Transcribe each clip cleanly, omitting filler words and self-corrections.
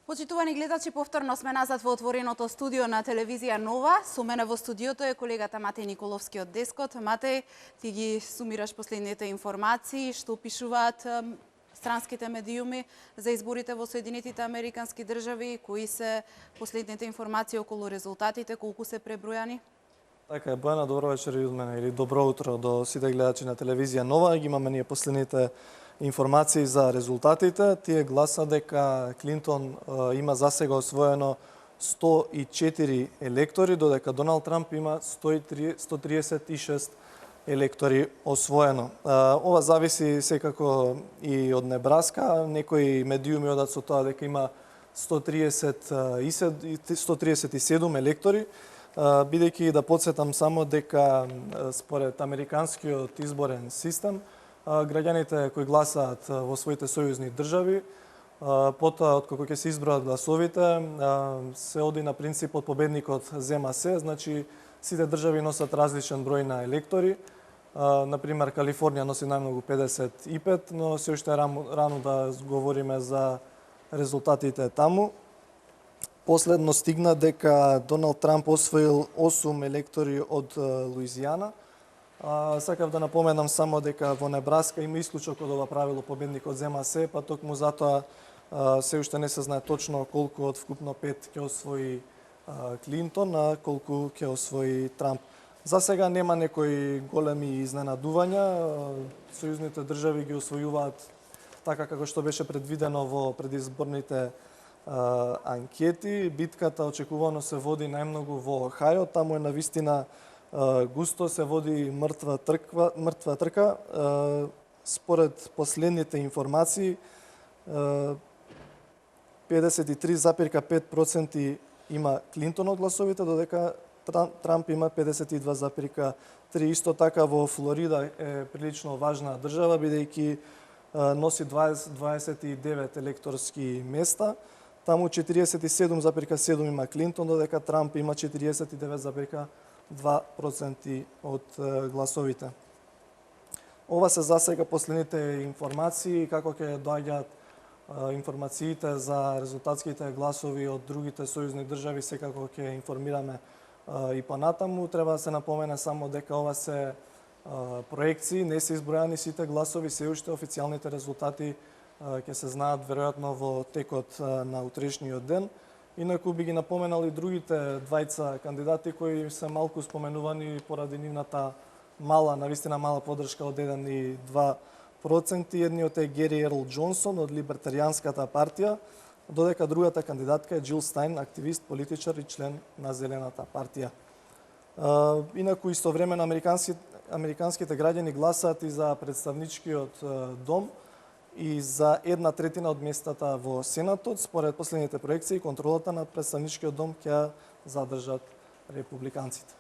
Почитувани гледачи, повторно сме назад во отвореното студио на телевизија Нова. Со мене во студиото е колегата Матеј Николовски од Дескот. Матеј, ти ги сумираш последните информации, што пишуваат странските медиуми за изборите во Соединетите Американски држави, кои се последните информации околу резултатите, колку се пребројани? Така е, Бојана, добро вечер и од мене, или добро утро до сите гледачи на телевизија Нова. Ги имаме ние последните информации за резултатите. Тие гласа дека Клинтон има засега освоено 104 електори, додека Доналд Трамп има 136 електори освоено. Ова зависи секако и од Небраска. Некои медиуми одат со тоа дека има 137 електори, бидејќи да подсетам само дека според американскиот изборен систем, граѓаните кои гласаат во своите сојузни држави, потоа откако ќе се избројат гласовите, се оди на принципот победникот зема се, значи сите држави носат различен број на електори. Например, Калифорнија носи најмногу 55, но се уште рано да говориме за резултатите таму. Последно стигна дека Доналд Трамп освоил 8 електори од Луизијана. Сакав да напоменам само дека во Небраска има исклучок од ова правило победникот зема се, па токму затоа се уште не се знае точно колку од вкупно 5 ќе освои Клинтон, а колку ќе освои Трамп. За сега нема некои големи изненадувања. Сојузните држави ги освојуваат така како што беше предвидено во предизборните анкети. Битката очекувано се води најмногу во Охајо, таму е навистина густо, се води мртва трка. Според последните информации, 53,5% има Клинтон од гласовите, додека Трамп има 52,3%. Исто така во Флорида е прилично важна држава, бидејќи носи 29 електорски места. Таму 47,7% има Клинтон, додека Трамп има 49,2% од гласовите. Ова се засега последните информации, како ќе доаѓаат информациите за резултатските гласови од другите сојузни држави, секако ќе информираме и понатаму. Треба да се напомене само дека ова се проекции, не се избројани сите гласови, се уште официјалните резултати ќе се знаат веројатно во текот на утрешниот ден. Инаку би ги напоменал и другите двајца кандидати кои се малку споменувани поради нивната навистина мала поддршка од 1 и 2%. Едниот е Гери Ерл Џонсон од Либертаријанската партија, додека другата кандидатка е Џил Стајн, активист, политичар и член на Зелената партија. Инаку истовремено американските граѓани гласаат и за представничкиот дом и за 1/3 од местата во Сенатот. Според последните проекции, контролата на представничкиот дом ќе задржат републиканците.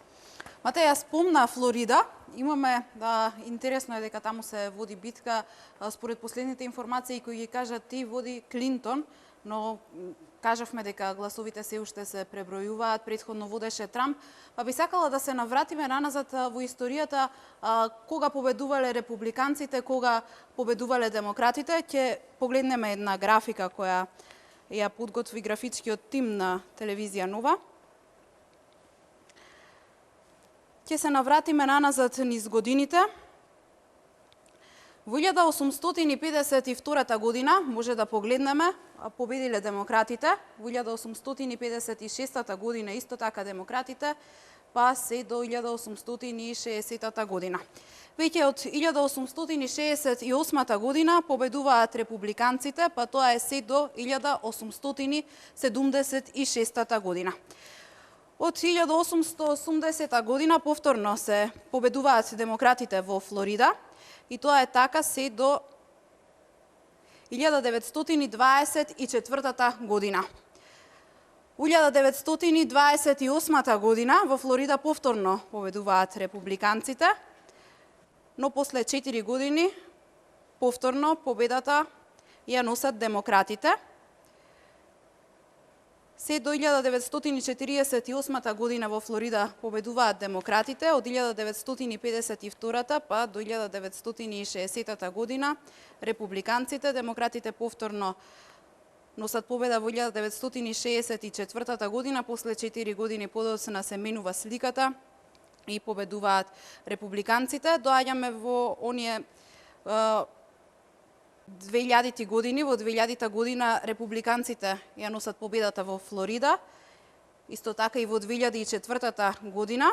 Матеј, ја спомна Флорида. Имаме, интересно е дека таму се води битка. Според последните информации кои ги кажат ти, води Клинтон, но кажавме дека гласовите се уште се пребројуваат, претходно водеше Трамп. Па би сакала да се навратиме наназад во историјата, кога победувале републиканците, кога победувале демократите. Ќе погледнеме една графика која ја подготви графичкиот тим на телевизија Нова. Ќе се навратиме наназад низ годините. Во 1852 година, може да погледнеме, победиле демократите. Во 1856 година исто така демократите, па се до 1860 година. Веќе од 1868 година победуваат републиканците, па тоа е се до 1876 година. Од 1880 година повторно се победуваат демократите во Флорида, и тоа е така се до 1924 година. Во 1928 година во Флорида повторно победуваат републиканците, но после 4 години повторно победата ја носат демократите. Се до 1948 година во Флорида победуваат демократите, од 1952 па до 1960 година републиканците, демократите повторно носат победа во 1964 година, после 4 години подоцна се менува сликата и победуваат републиканците. Доаѓаме во оние 2000-ти години, во 2000-та година републиканците ја носат победата во Флорида, исто така и во 2004 година,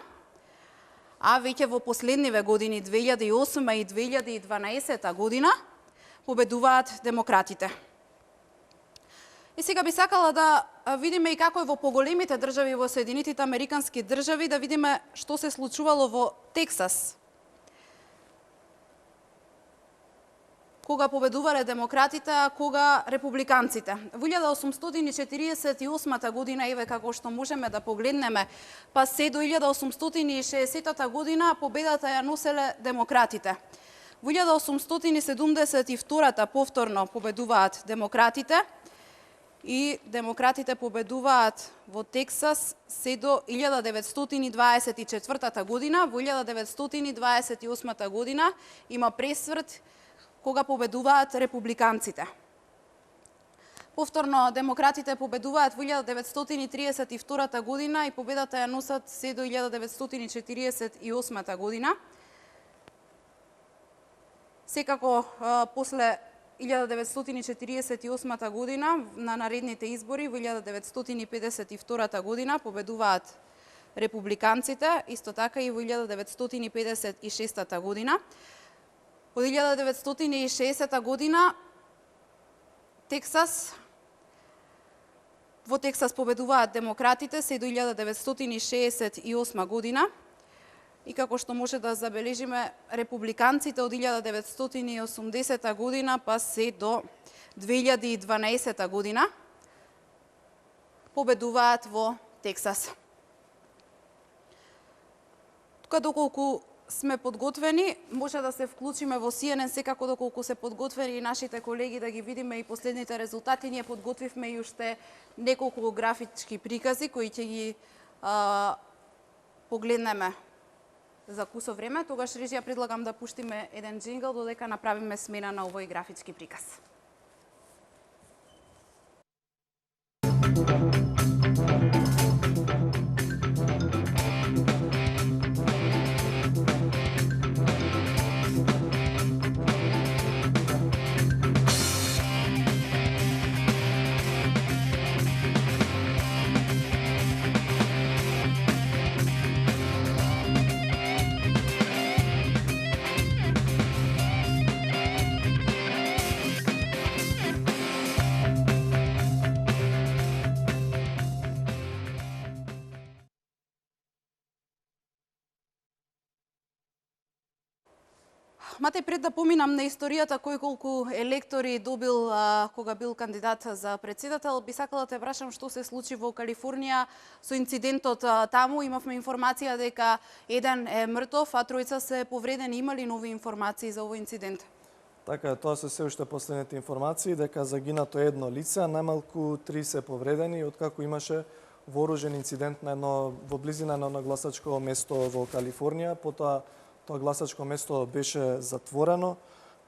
а веќе во последниве години, 2008 и 2012 година, победуваат демократите. И сега би сакала да видиме и како е во поголемите држави во Соединетите Американски држави, да видиме што се случувало во Тексас. Кога победувале демократите, а кога републиканците. Во 1848 година, еве како што можеме да погледнеме, па се до 1860 година победата ја носеле демократите. Во 1872 повторно победуваат демократите и демократите победуваат во Тексас се до 1924 година. Во 1928 година има пресврт кога победуваат републиканците. Повторно демократите победуваат во 1932 година и победата ја носат се до 1948 година. Секако после 1948 година на наредните избори во 1952 година победуваат републиканците, исто така и во 1956 година. Од 1960 година во Тексас победуваат демократите се до 1968 година. И како што може да забележиме, републиканците од 1980 година па се до 2012 година победуваат во Тексас. Тука доколку сме подготвени, може да се вклучиме во CNN, секако доколку се подготвени и нашите колеги да ги видиме и последните резултати. Ние подготвивме и уште неколку графички прикази кои ќе ги погледнеме за кусо време. Тогаш режија предлагам да пуштиме еден джингл додека направиме смена на овој графички приказ. Матеј, пред да поминам на историјата кој колку електори добил кога бил кандидат за председател, би сакала да те прашам што се случи во Калифорнија со инцидентот таму. Имавме информација дека еден е мртов, а тројца се повредени. Има ли нови информации за овој инцидент? Така, тоа се уште последните информации, дека загинато едно лице, а најмалку 3 се повредени, откако имаше вооружен инцидент во близина на гласачко место во Калифорнија. Потоа тоа гласачко место беше затворено,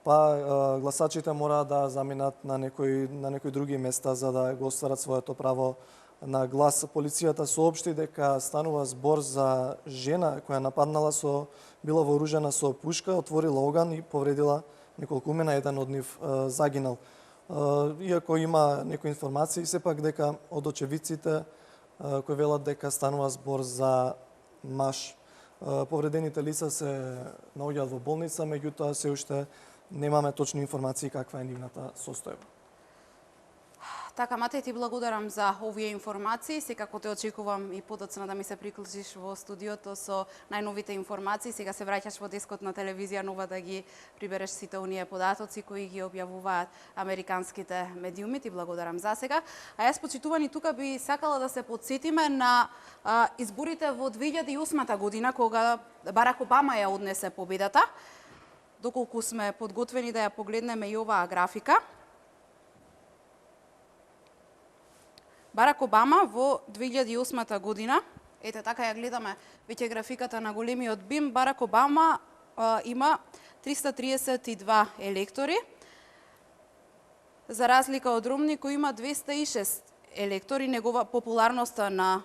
па гласачите мора да заминат на некои други места за да го остварат своето право на глас. Полицијата соопшти дека станува збор за жена која била вооружена со пушка, отворила оган и повредила неколку умена, еден од нив загинал. Иако има некои информации, сепак дека од очевидците кои велат дека станува збор за маж. Повредените лица се наоѓаат во болница, меѓутоа се уште немаме точни информации каква е нивната состојба. Така, Матеј, ти благодарам за овие информации. Секако те очекувам и подоцна да ми се приклучиш во студиото со најновите информации. Сега се враќаш во дескот на телевизија Нова да ги прибереш сите оние податоци кои ги објавуваат американските медиуми. Ти благодарам за сега. А јас, почитувани, тука би сакала да се подсетиме на изборите во 2008 година, кога Барак Обама ја однесе победата. Доколку сме подготвени да ја погледнеме и оваа графика, Барак Обама во 2008 година, ете така ја гледаме веќе графиката на големиот бим, Барак Обама има 332 електори. За разлика од Ромни, кој има 206 електори, негова популарноста на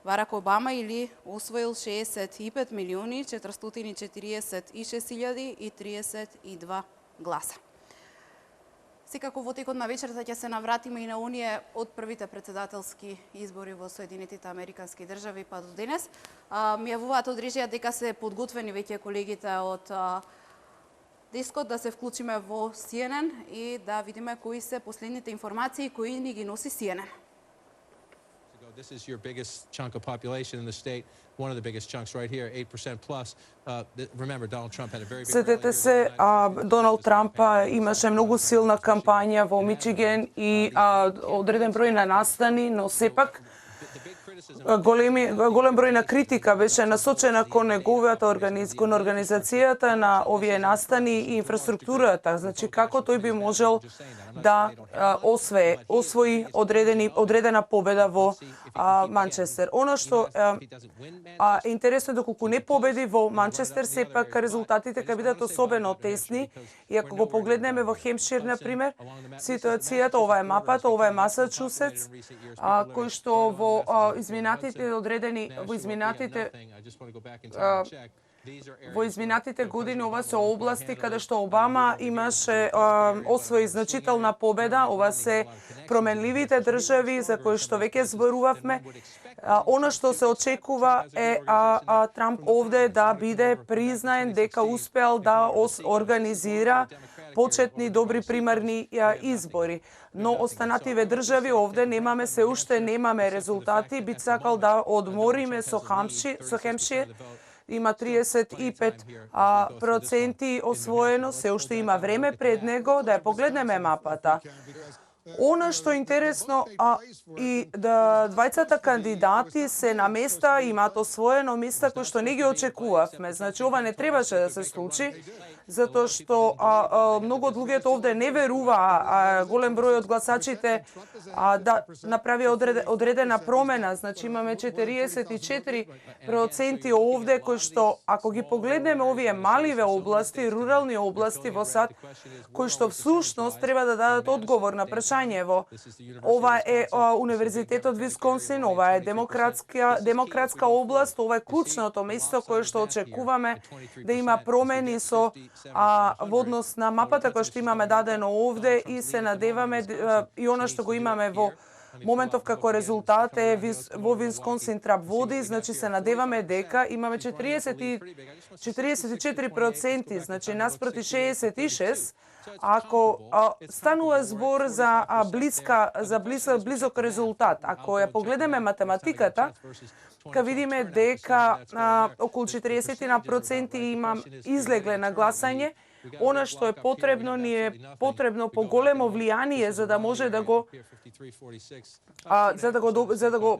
Барак Обама или освоил 65.446.032 гласа. Секако во текот на вечерта ќе се навратиме и на оние од првите председателски избори во Соединетите Американски држави па до денес. Ми јавуваат од режија дека се подготвени веќе колегите од дескот да се вклучиме во CNN и да видиме кои се последните информации кои ни ги носи CNN. This is your biggest chunk of population in the state, one of the biggest chunks right here, 8% plus. Remember, Donald Trump had a very big Сетете се, Доналд Трамп имаше многу силна кампања во Мичиген и одреден број на настани, но сепак голем број на критика беше насочена кон неговата кон организацијата на овие настани и инфраструктурата, значи како тој би можел да освои одредена победа во Манчестер. Она што е интересно доколку не победи во Манчестер, сепак резултатите ќе бидат особено тесни и ако го погледнеме во Хемпшир на пример, ситуацијата, ова е мапата, ова е Масачусетс, кој што во изминатите години ова се области каде што Обама имаше освои значителна победа, ова се променливите држави за кои што веќе зборувавме. Она што се очекува е Трамп овде да биде признаен дека успеал да организира почетни добри примерни избори. Но останативе држави овде се уште немаме резултати. Би сакал да одмориме со Хемпшир. Има 35% освоено, се уште има време пред него, да ја погледнеме мапата. Она што е интересно, и да двајцата кандидати се на места, имаат освоено места кои што не ги очекувавме. Значи, ова не требаше да се случи, затоа што многу од луѓето овде не верува, голем број од гласачите да направи одредена промена. Значи, имаме 44% овде кои што, ако ги погледнеме овие маливе области, рурални области во САД, кои што всушност треба да дадат одговор на прашањево. Ова е Универзитетот Висконсин, ова е демократска област, ова е клучното место кое што очекуваме да има промени во однос на мапата која што имаме дадено овде и се надеваме и она што го имаме во моментов како резултат е во Висконсин Трап води, значи се надеваме дека имаме 44%, значи наспроти 66%, ако станува збор за близок резултат. Ако ја погледнеме математиката, ќе видиме дека околу 40% има излегле на гласање. Она што е потребно, ни е потребно поголемо влијание за да може да го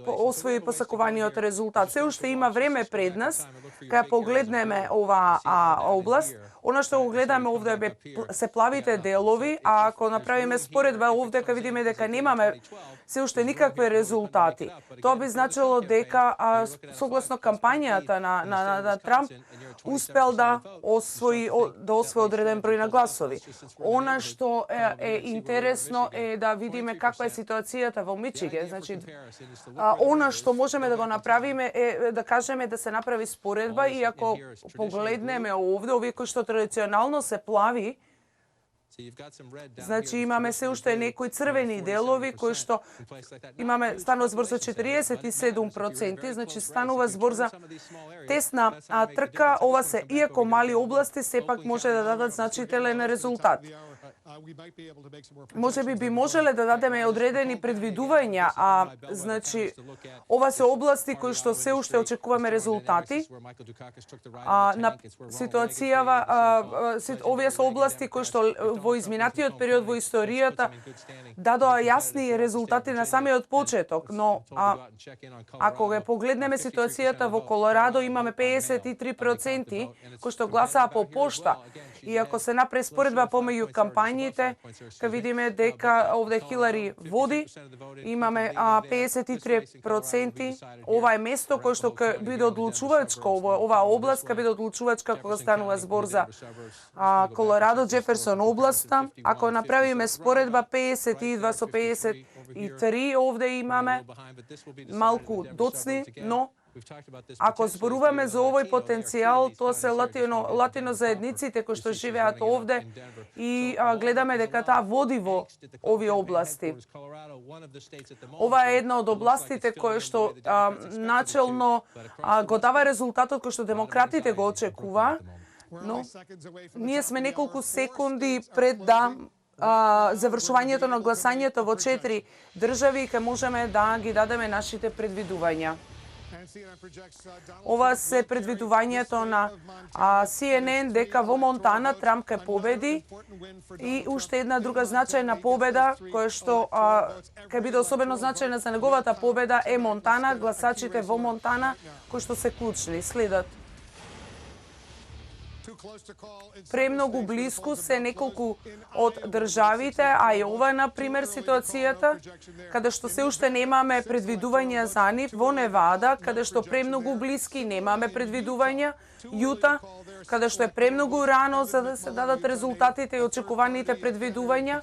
освои посакуваниот резултат. Се уште има време пред нас, кога погледнеме оваа област. Она што го гледаме овде се плавите делови, а ако направиме споредба овде, ќе видиме дека немаме се уште никакви резултати. Тоа би значило дека согласно кампањата на Трамп успел да освои одреден број на гласови. Она што е интересно е да видиме каква е ситуацијата во Мичиген. Значи, она што можеме да го направиме е да кажеме да се направи споредба и ако погледнеме овде, овие кои што традиционално се плави, значи имаме се уште некои црвени делови кои што станува збор за 47%, значи станува збор за тесна трка. Ова се иако мали области сепак може да дадат значителен резултат. Можеби би можеле да дадеме одредени предвидувања, значи ова се области кои што се уште очекуваме резултати. На овие се области кои што во изминатиот период во историјата дадоа јасни резултати на самиот почеток, но ако го погледнеме ситуацијата во Колорадо, имаме 53% кои што гласаа по пошта. И ако се направи споредба помеѓу кампањи гласањите, ка видиме дека овде Хилари води, имаме 53%. Ова е место кое што ќе биде одлучувачко, оваа област ќе биде одлучувачка кога станува збор за Колорадо, Джеферсон областа. Ако направиме споредба 52 со 53, овде имаме малку доцни, но ако зборуваме за овој потенцијал, тоа се латино заедниците кои што живеат овде и гледаме дека таа води во овие области. Ова е една од областите кои што начелно го дава резултатот кој што демократите го очекува, но ние сме неколку секунди пред завршувањето на гласањето во 4 држави и ќе можеме да ги дадеме нашите предвидувања. Ова се предвидувањето на CNN дека во Монтана Трамп ќе победи и уште една друга значајна победа која што ќе биде особено значајна за неговата победа е Монтана, гласачите во Монтана кои што се клучни следат. Премногу блиску се неколку од државите, а и ова, например, ситуацијата, каде што се уште немаме предвидувања за нив, во Невада, каде што премногу блиски немаме предвидувања, Јута, каде што е премногу рано за да се дадат резултатите и очекуваните предвидувања,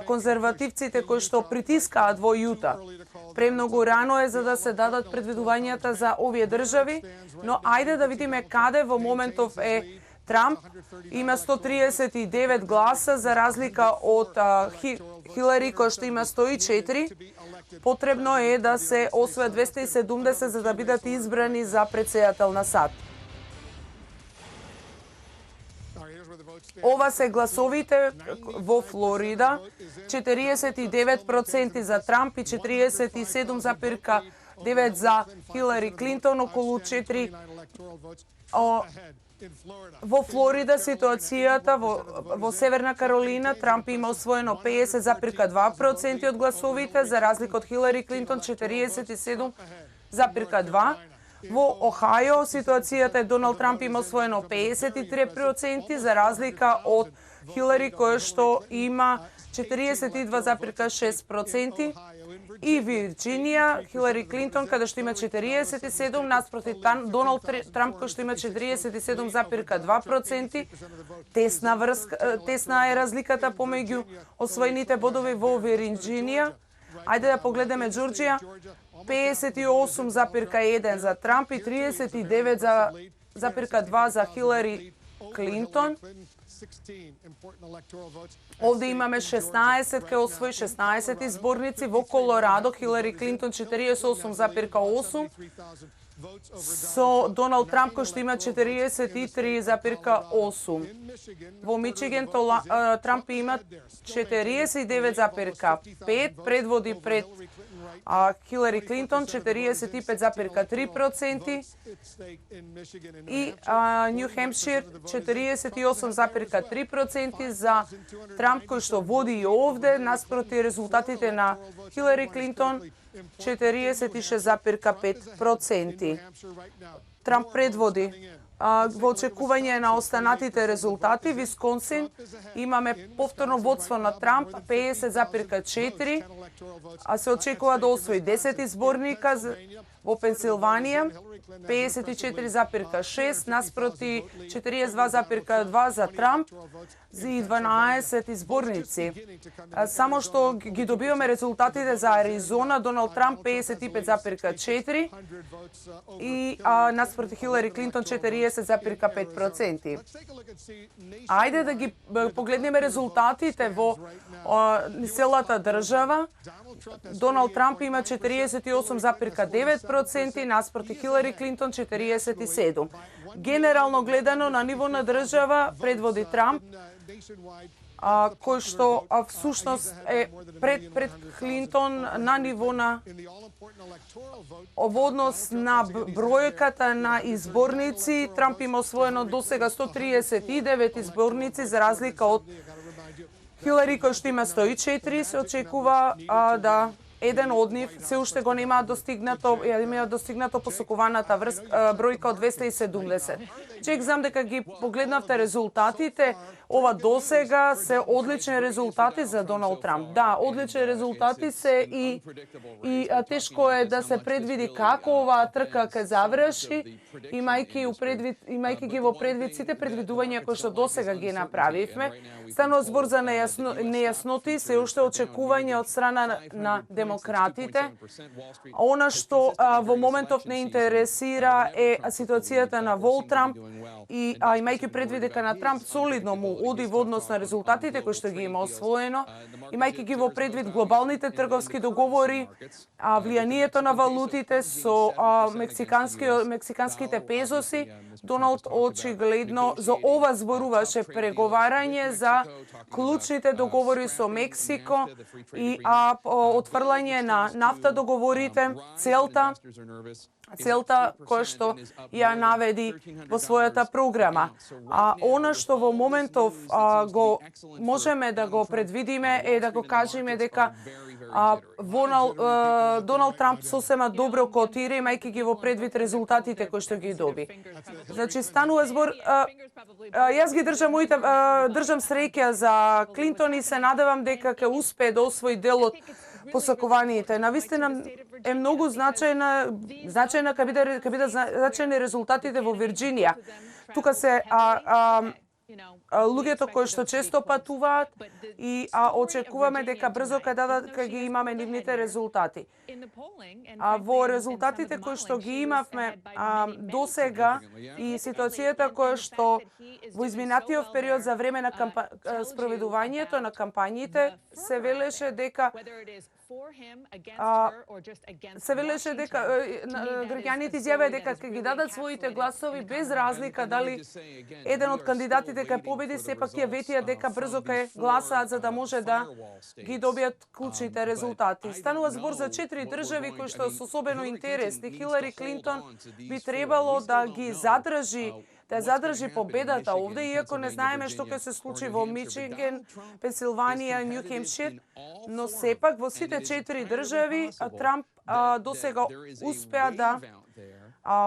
конзервативците кои што притискаат во Јута. Премногу рано е за да се дадат предвидувањата за овие држави, но ајде да видиме каде во моментов е Трамп. Има 139 гласа за разлика од Хилари која што има 104. Потребно е да се освојат 270 за да бидат избрани за претседател на САД. Ова се гласовите во Флорида, 49% за Трамп и 47,9% за Хилари Клинтон, околу 4. Во Флорида ситуацијата во Северна Каролина Трамп има освоено 50,2% од гласовите, за разлика од Хилари Клинтон 47,2%. Во Охајо ситуацијата е Доналд Трамп има освоено 53%, за разлика од Хилари која што има 42,6%. И Вирџинија, Хилари Клинтон, каде што има 47, наспроти Доналд Трамп, кој што има 47,2%. Тесна е разликата помеѓу освоените бодови во Вирџинија. Ајде да погледнеме Џорџија, 58,1 за Трамп и 39,2 за Хилари Клинтон. Овде имаме 16, ке освои 16 изборници. Во Колорадо, Хилари Клинтон 48,8, со Доналд Трамп кој што има 43,8. Во Мичиген Трамп има 49,5, предводи пред Хилари Клинтон 45,3% и Нью Хемпшир 48,3% за Трамп кој што води и овде наспроти резултатите на Хилари Клинтон 46,5%. Трамп предводи. Во очекување на останатите резултати, Висконсин имаме повторно водство на Трамп 50,4, а се очекува да освои 10 изборника. Во Пенсилванија 54,6 наспроти 42,2 за Трамп и 12 изборници. Само што ги добиваме резултатите за Аризона, Доналд Трамп 55,4 и наспроти Хилари Клинтон 40,5%. Ајде да ги погледнеме резултатите во целата држава. Доналд Трамп има 48,9%, наспроти Хилари Клинтон 47%. Генерално гледано на ниво на држава предводи Трамп, кој што всушност е пред Клинтон на ниво на во однос на бројката на изборници. Трамп има освоено досега 139 изборници за разлика од Хилари кој што има 104. Се очекува да еден од нив се уште го нема достигнато посокуваната бројка од 270. Чек знам дека ги погледнавте резултатите. Ова досега се одлични резултати за Доналд Трамп. Да, одлични резултати се и тешко е да се предвиди како оваа трка ќе заврши, имајќи ги во предвид сите предвидувања кои што досега ги направивме. Станува збор за нејасноти, се уште очекување од страна на демократите. Она што во моментов не интересира е ситуацијата на Вол Трамп и имајќи предвид дека на Трамп солидно му оди во однос на резултатите кои што ги има освоено, имајќи ги во предвид глобалните трговски договори, влијанието на валутите со мексиканските пезоси, Доналд очигледно за ова зборуваше преговарање за клучните договори со Мексико и отфрлање на нафта договорите, целта која што ја наведи во својата програма. Она што во моментов го можеме да го предвидиме е да го кажеме дека Доналд Трамп сосема добро котира, имајќи ги во предвид резултатите кои што ги доби. Значи, станува збор, јас ги држам среќа за Клинтон и се надевам дека ќе успее да освои дел од посакуваните. Навистина е многу значајна ќе бидат значајни резултатите во Вирџинија. Тука се луѓето кои што често патуваат и очекуваме дека брзо ќе ги имаме нивните резултати. Во резултатите кои што ги имавме досега и ситуацијата која што во изминатиот период за време на спроведувањето на кампањите се велеше дека граѓаните изјавија дека ќе ги дадат своите гласови без разлика дали еден од кандидатите ќе победи, сепак ја ветија дека брзо ќе гласаат за да може да ги добијат клучните резултати. Станува збор за 4 држави кои што се особено интересни. Хилари Клинтон би требало да ги задржи победата овде, иако не знаеме што ќе се случи во Мичиген, Пенсилванија и Нью Хемпшир, но сепак во сите 4 држави Трамп досега успеа да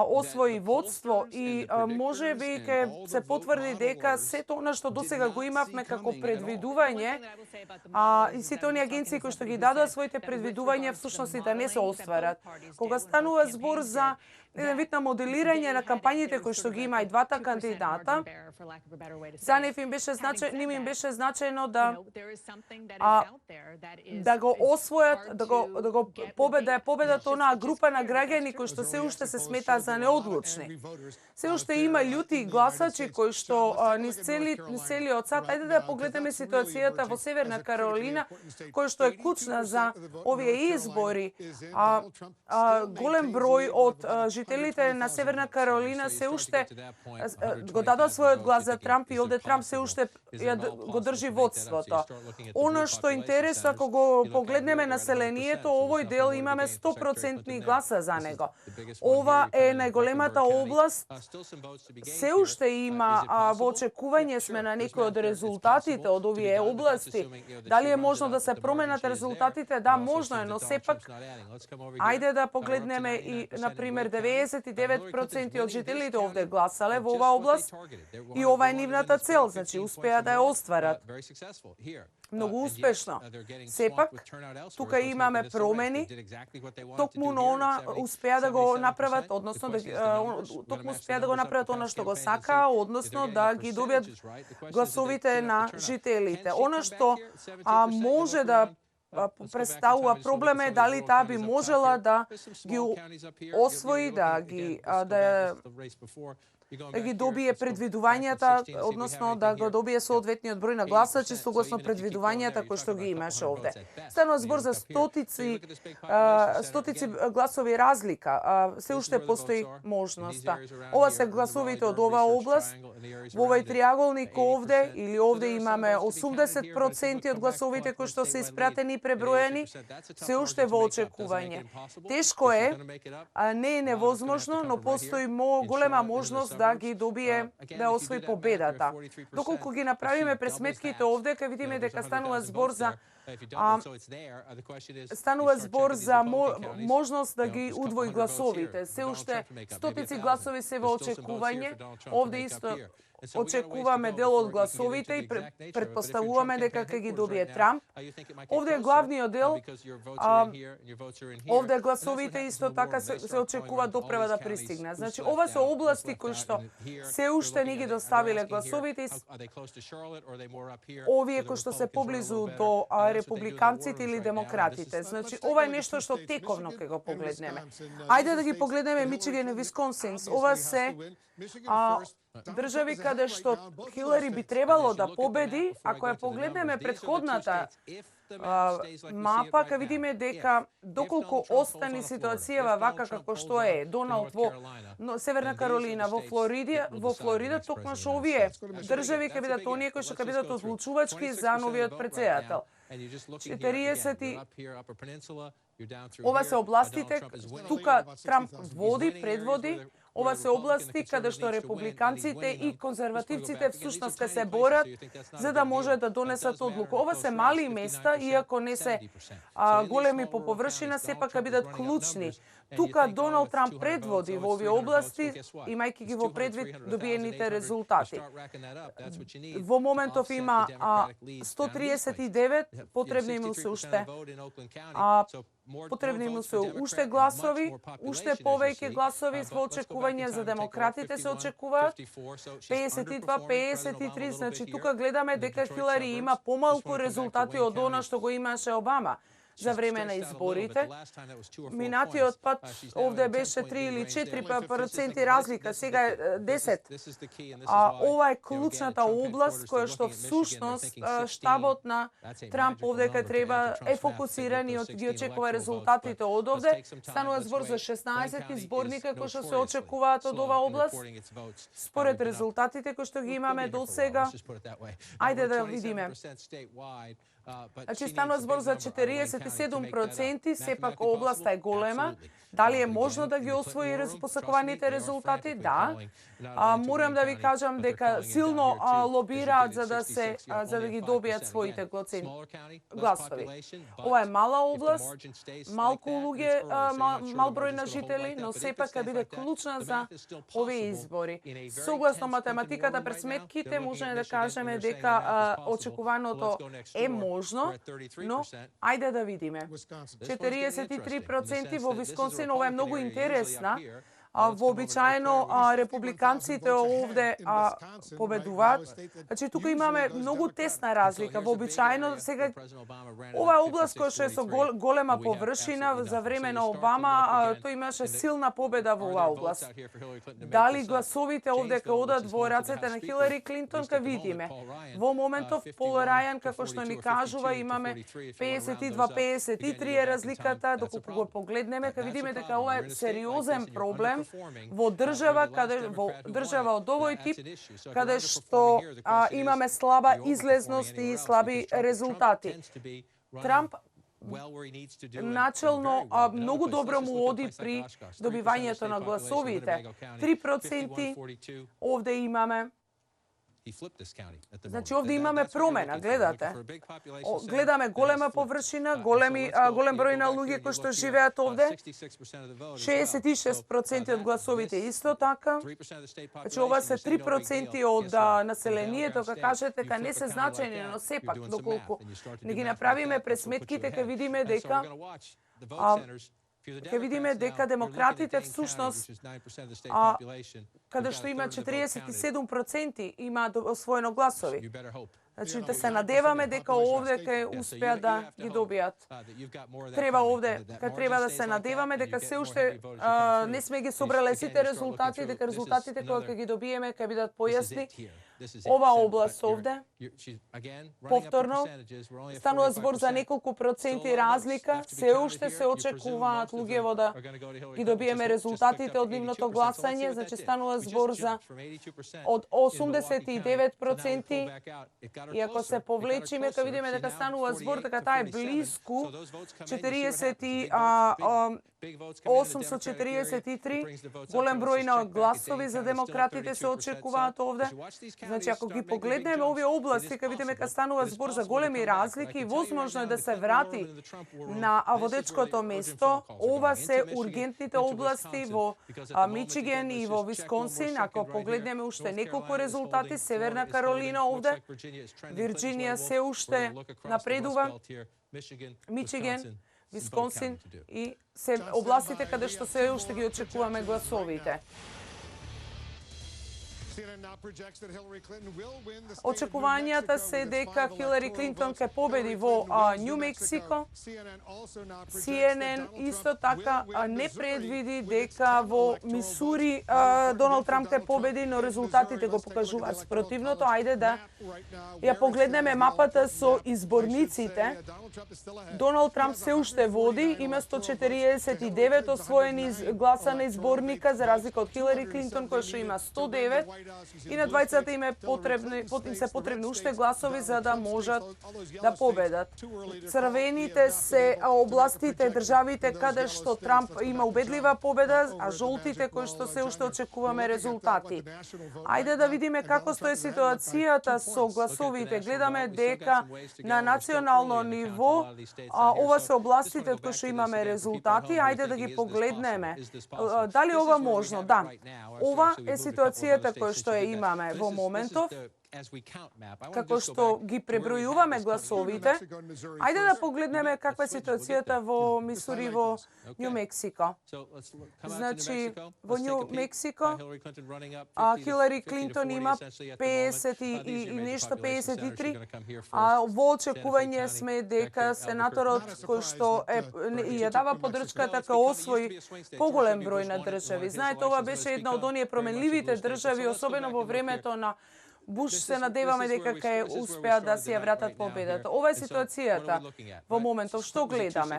освои водство и можеби ќе се потврди дека сето она што досега го имавме како предвидување и сите оние агенции кои што ги дадоа своите предвидувања всушност и да не се остварат. Кога станува збор за еден вид на моделирање на кампањите кои што ги има и двата кандидата, за нив им беше значајно да го освојат, да го победат онаа група на граѓани кои што се уште се сметаат за неодлучни. Се уште има љути гласачи кои што низ целиот сад. Ајде да погледнеме ситуацијата во Северна Каролина, која што е клучна за овие избори. Голем број од жителите на Северна Каролина се уште го дадоа својот глас за Трамп и овде Трамп се уште го држи водството. Оно што е интересно, ако го погледнеме населението, овој дел имаме 100% гласа за него. Ова е најголемата област. Се уште има во очекување сме на некои од резултатите од овие области. Дали е можно да се променат резултатите? Да, можно е, но сепак ајде да погледнеме и, например, 99% од жителите овде гласале во оваа област и ова е нивната цел, значи успеа да ја остварат. Многу успешно. Сепак, тука имаме промени, токму на она успеа да го направат, односно токму успеа да го направат она што го сакаа, односно да ги добијат гласовите на жителите. Она што може да представува проблем е дали таа би можела да ги освои, да ги добие предвидувањата, односно да го добие соодветниот број на гласачи согласно предвидувањата кои што ги имаше овде. Станува збор за стотици гласови разлика. Се уште постои можноста. Ова се гласовите од оваа област. Во овој триаголник овде или овде имаме 80% од гласовите кои што се испратени и преброени. Се уште во очекување. Тешко е, не е невозможно, но постои голема можност да ги добие, да освои победата. Доколку ги направиме пресметките овде, ќе видиме дека станува збор за можност да ги удвои гласовите. Се уште стотици гласови се во очекување. Овде исто очекуваме дел од гласовите и претпоставуваме дека ќе ги добие Трамп. Овде е главниот дел. Овде гласовите исто така се очекува допрева да пристигнат. Значи, ова се области кои што се уште не ги доставиле гласовите. Овие кои што се поблизу до републиканците или демократите. Значи, ова е нешто што тековно ќе го погледнеме. Ајде да ги погледнеме Мичиган и Висконсин. Ова се држави каде што Хилари би требало да победи. Ако ја погледнеме претходната мапа, ќе видиме дека доколку остане ситуацијава вака како што е, Доналд во Северна Каролина, во Флорида, токмаш овие држави ќе бидат оние кои што ќе бидат одлучувачки за новиот претседател. 40 Ова се областите, тука Трамп предводи, ова се области каде што републиканците и конзервативците всушност ќе се борат за да може да донесат одлука. Ова се мали места, иако не се големи по површина, сепак ќе бидат клучни. Тука Доналд Трамп предводи во овие области, имајќи ги во предвид добиените резултати. Во моментов има 139, потребни му се уште гласови, уште повеќе гласови во очекување за демократите се очекуваат. 52-53, значи тука гледаме дека Хилари има помалку резултати од она што го имаше Обама за време на изборите. Минатиот пат овде беше 3 или 4% разлика, сега е 10. Ова е клучната област која што всушност штабот на Трамп овде кај треба е фокусиран и ги очекува резултатите од овде. Станува збор за 16 изборника кои што се очекуваат од ова област. Според резултатите кои што ги имаме до сега, ајде да видиме. Значи, станува збор за 47%, сепак областа е голема. Дали е можно да ги освои посакуваните резултати? Да. Морам да ви кажам дека силно лобираат за да ги добијат своите гласови. Ова е мала област, малку луѓе, мал број на жители, но сепак ќе биде клучна за овие избори. Согласно математиката пред сметките, можеме да кажеме дека очекуваното е можно, но ајде да видиме. 43% во Висконсин, ова е многу интересна. Вообичаено републиканците овде победуваат. Значи тука имаме многу тесна разлика. Вообичаено сега ова е област која што е со голема површина за време на Обама, тој имаше силна победа во оваа област. Дали гласовите овде ќе одат во рацете на Хилари Клинтон, ќе видиме. Во моментов Пол Рајан, како што ни кажува, имаме 52-53 е разликата, доколку го погледнеме, ќе видиме дека ова е сериозен проблем во држава од овој тип, каде што имаме слаба излезност и слаби резултати. Трамп начелно многу добро му оди при добивањето на гласовите. 3% овде имаме. Значи овде имаме промена, гледате. Гледаме голема површина, голем број на луѓе кои што живеат овде. 66% од гласовите исто така. Значи ова се 3% од населението, кога кажете дека не се значајни, но сепак доколку не ги направиме пресметките, ќе видиме дека демократите всушност каде што има 47% има освоено гласови. Значи да се надеваме дека овде ќе успеат да ги добијат. Треба да се надеваме дека се уште не сме ги собрале сите резултати, дека резултатите кои ќе ги добиеме ќе бидат појасни. Ова област овде, повторно, станува збор за неколку проценти разлика, се уште се очекуваат луѓево да ги добиеме резултатите од нивното гласање, значи станува збор за од 89%, и ако се повлечиме, ќе видиме дека станува збор дека таа е близку 45 843, голем број на гласови за демократите се очекуваат овде. Значи, ако ги погледнеме овие области, кај видиме ка станува збор за големи разлики, возможно е да се врати на водечкото место. Ова се ургентните области во Мичиген и во Висконсин. Ако погледнеме уште неколку резултати, Северна Каролина овде, Вирџинија се уште напредува, Мичиген, Висконсин и се областите каде што се уште ги очекуваме гласовите. Очекувањата се дека Хилари Клинтон ќе победи во Њу Мексико. CNN исто така не предвиди дека во Мисури Доналд Трамп ќе победи, но резултатите го покажуваат спротивното. Ајде да ја погледнеме мапата со изборниците. Доналд Трамп се уште води, има 149 освоени гласа на изборника, за разлика од Хилари Клинтон која што има 109. И на двајцата им се потребни уште гласови за да можат да победат. Црвените се областите, државите каде што Трамп има убедлива победа, а жолтите кои што се уште очекуваме резултати. Ајде да видиме како стои ситуацијата со гласовите. Гледаме дека на национално ниво ова се областите од кои што имаме резултати. Ајде да ги погледнеме. Дали ова можно? Да. Ова е ситуацијата која што ја имаме во моментов, како што ги пребројуваме гласовите. Ајде да погледнеме каква е ситуацијата во Мисури, во Њу Мексико. Значи, во Њу Мексико, Хилари Клинтон има 50 и нешто, 53, а во очекување сме дека сенаторот кој што ја дава поддршката ка освои поголем број на држави. Знаете, ова беше една од оние променливите држави, особено во времето на Буш, се надеваме дека ќе успеат да си ја вратат победата. Ова е ситуацијата во моментов. Што гледаме?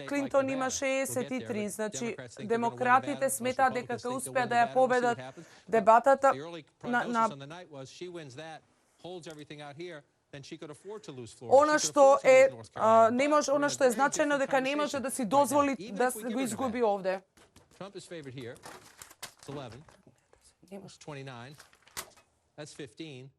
Клинтон има 63, значи демократите сметаат дека ќе успеат да ја победат дебатата на Она што е значајно дека не може да си дозволи да го изгуби овде. That's 15.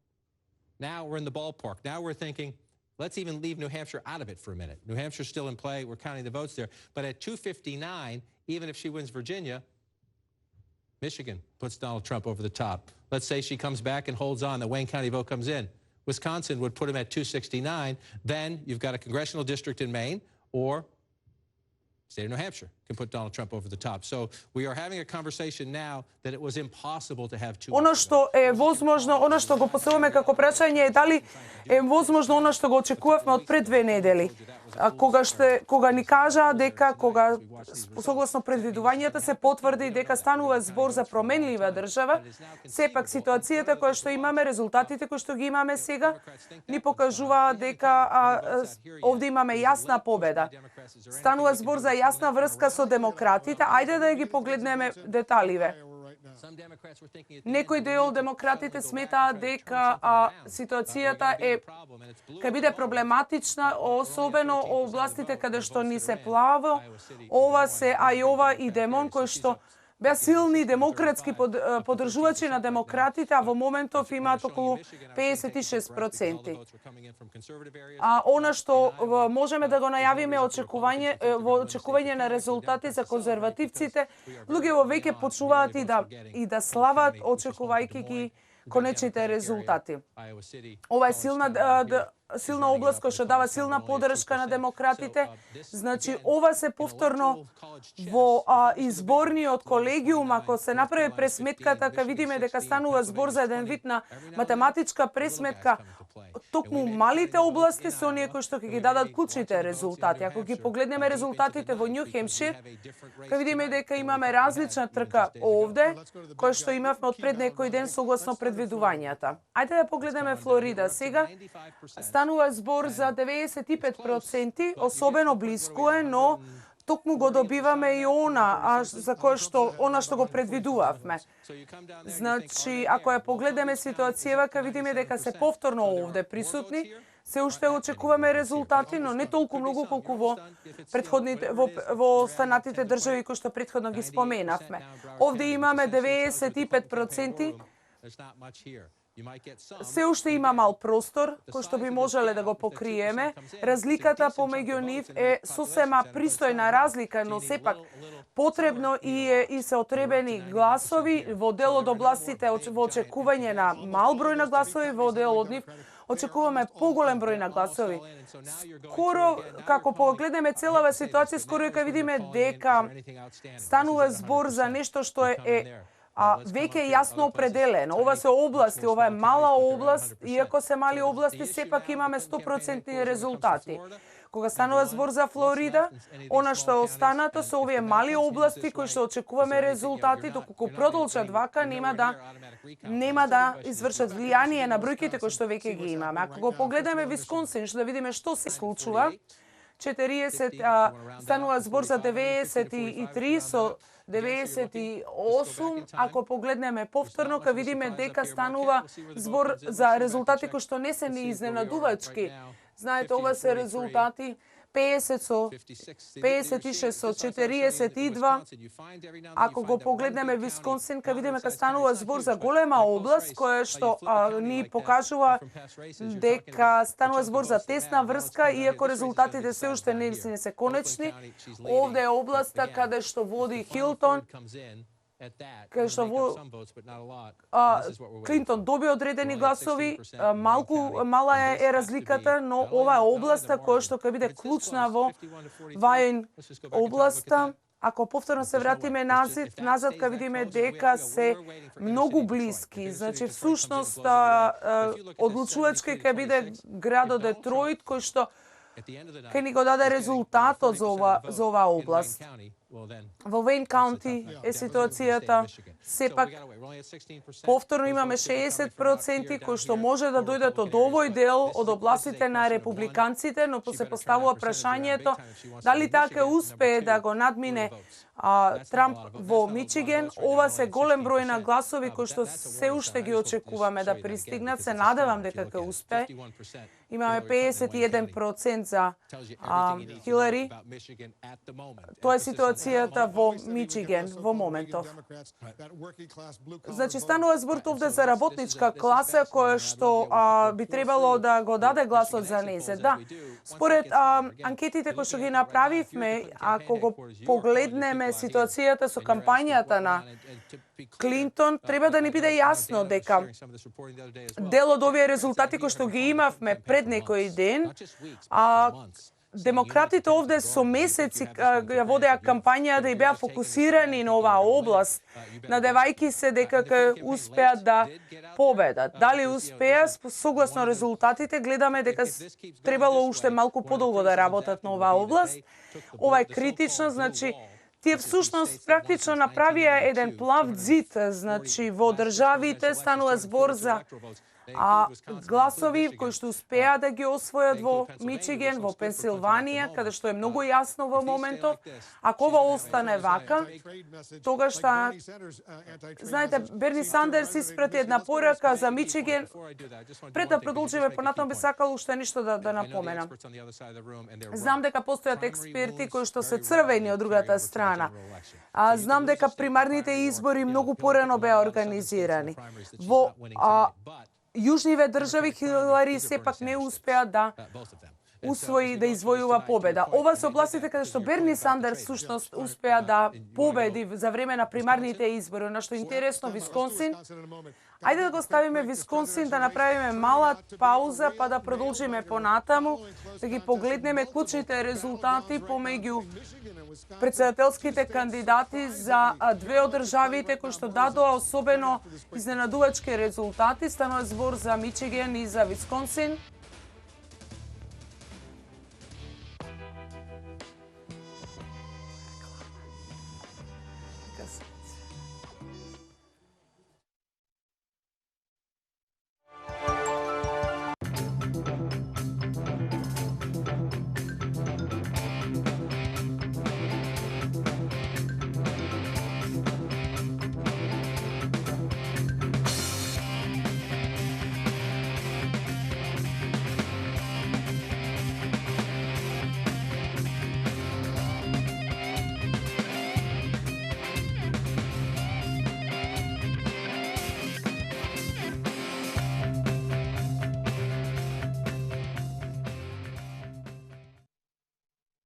Now we're in the ballpark. Now we're thinking, let's even leave New Hampshire out of it for a minute. New Hampshire's still in play. We're counting the votes there. But at 259, even if she wins Virginia, Michigan puts Donald Trump over the top. Let's say she comes back and holds on. The Wayne County vote comes in. Wisconsin would put him at 269. Then you've got a congressional district in Maine or state of New Hampshire can put Donald Trump over the top. So we are having a conversation now that it was impossible to have two. Оно што е возможно, оно што го поставуваме како прашање е дали е возможно оно што го очекувавме од пред 2 недели. Кога ни кажа дека согласно предвидувањата се потврди дека станува збор за променлива држава, сепак ситуацијата која што имаме, резултатите кои што ги имаме сега, ни покажува дека овде имаме јасна победа. Станува збор за јасна врска со демократите. Ајде да ги погледнеме деталиве. Некој дел демократите сметаат дека ситуацијата ќе биде проблематична, особено областите каде што ни се плаво. Ова се Ајова и Демон, кои што беа силни демократски поддржувачи на демократите, а во моментов имаат околу 56%. Она што можеме да го најавиме во очекување на резултати за конзервативците, луѓето веќе почнуваат и да слават очекувајќи ги конечните резултати. Ова е силна област која што дава силна поддршка на демократите. Значи, ова се повторно во изборниот колегиум, ако се направи пресметката, ќе видиме дека станува збор за еден вид на математичка пресметка. Токму малите области се оние кои што ќе ги дадат клучните резултати. Ако ги погледнеме резултатите во Њу Хемпшир, ќе видиме дека имаме различна трка овде, која што имавме од пред некој ден согласно предвидувањата. Ајде да погледнеме Флорида сега. Станува збор за 95%, особено блиску е, но токму го добиваме и она што го предвидувавме. Значи, ако ја погледнеме ситуацијава, ќе видиме дека се повторно овде присутни. Се уште очекуваме резултати, но не толку многу колку во во останатите држави кои што претходно ги споменавме. Овде имаме 95%. Се уште има мал простор кој што би можеле да го покриеме. Разликата помеѓу нив е сосема пристојна разлика, но сепак потребно и се отребени гласови во дел од областите во очекување на мал број на гласови, во дел од нив очекуваме поголем број на гласови. Скоро, како погледнеме целава ситуација, скоро ќе видиме дека станува збор за нешто што е веќе јасно определено. Ова се области, ова е мала област, иако се мали области, сепак имаме 100% резултати. Кога станува збор за Флорида, она што е останато се овие мали области кои што очекуваме резултати, доколку продолжат вака, нема да извршат влијание на бројките кои што веќе ги имаме. Ако го погледаме Висконсин, што да видиме што се случува, 40 станува збор за 93 со 98, ако погледнеме повторно, ка видиме дека станува збор за резултати кои што не се ни изненадувачки. Знаете, ова се резултати 50 со 56 со 42. Ако го погледнеме Висконсин, ка видиме ка станува збор за голема област која што ни покажува дека станува збор за тесна врска, иако резултатите се уште не се конечни. Овде е областа каде што води Хилтон, каде што Клинтон доби одредени гласови, мала е разликата, но ова е областа која што ќе биде клучна во Вајн областа. Ако повторно се вратиме назад ќе видиме дека се многу блиски. Значи, всушност, одлучувачки ќе биде градот Детройт, кој што ќе ни го даде резултатот за оваа област. Во Вейн Каунти е ситуацијата, сепак повторно имаме 60% кои што може да дојдат од овој дел, од областите на републиканците, но се поставува прашањето дали така успее да го надмине Трамп во Мичиген. Ова се голем број на гласови кои што се уште ги очекуваме да пристигнат. Се надевам дека ќе успее. Имаме 51% за Хилари. Тоа е ситуацијата во Мичиген во моментов. Значи, станува збор овде за работничка класа која што би требало да го даде гласот за незе. Да, според анкетите кои што ги направивме, ако го погледнеме ситуацијата со кампањата на Клинтон, треба да ни биде јасно дека дел од овие резултати кои што ги имавме пред некој ден, демократите овде со месеци ја водеа кампања да и беа фокусирани на оваа област, надевајки се дека ќе успеат да победат. Дали успеа, согласно резултатите, гледаме дека требало уште малку подолго да работат на оваа област. Ова е критично, значи, тие всушност практично направија еден плав ѕид, значи во државите станува збор за гласови кои што успеа да ги освојат во Мичиген, во Пенсилванија, каде што е многу јасно во моментов. Ако ова остане вака, тогаш знаете, Берни Сандерс испрати една порака за Мичиген. Пред да продолжиме понатаму, би сакал уште нешто да напоменам. Знам дека постојат експерти кои што се црвени од другата страна. Знам дека примарните избори многу порано беа организирани. Во јужниве држави Хилари сепак не успеа да усвои да извојува победа. Ова се областите каде што Берни Сандерс всушност успеа да победи за време на примарните избори. На што интересно, Висконсин. Ајде да го ставиме Висконсин, да направиме мала пауза, па да продолжиме понатаму, да ги погледнеме клучните резултати помеѓу претседателските кандидати за две од државите кои што дадоа особено изненадувачки резултати. Станува збор за Мичиген и за Висконсин.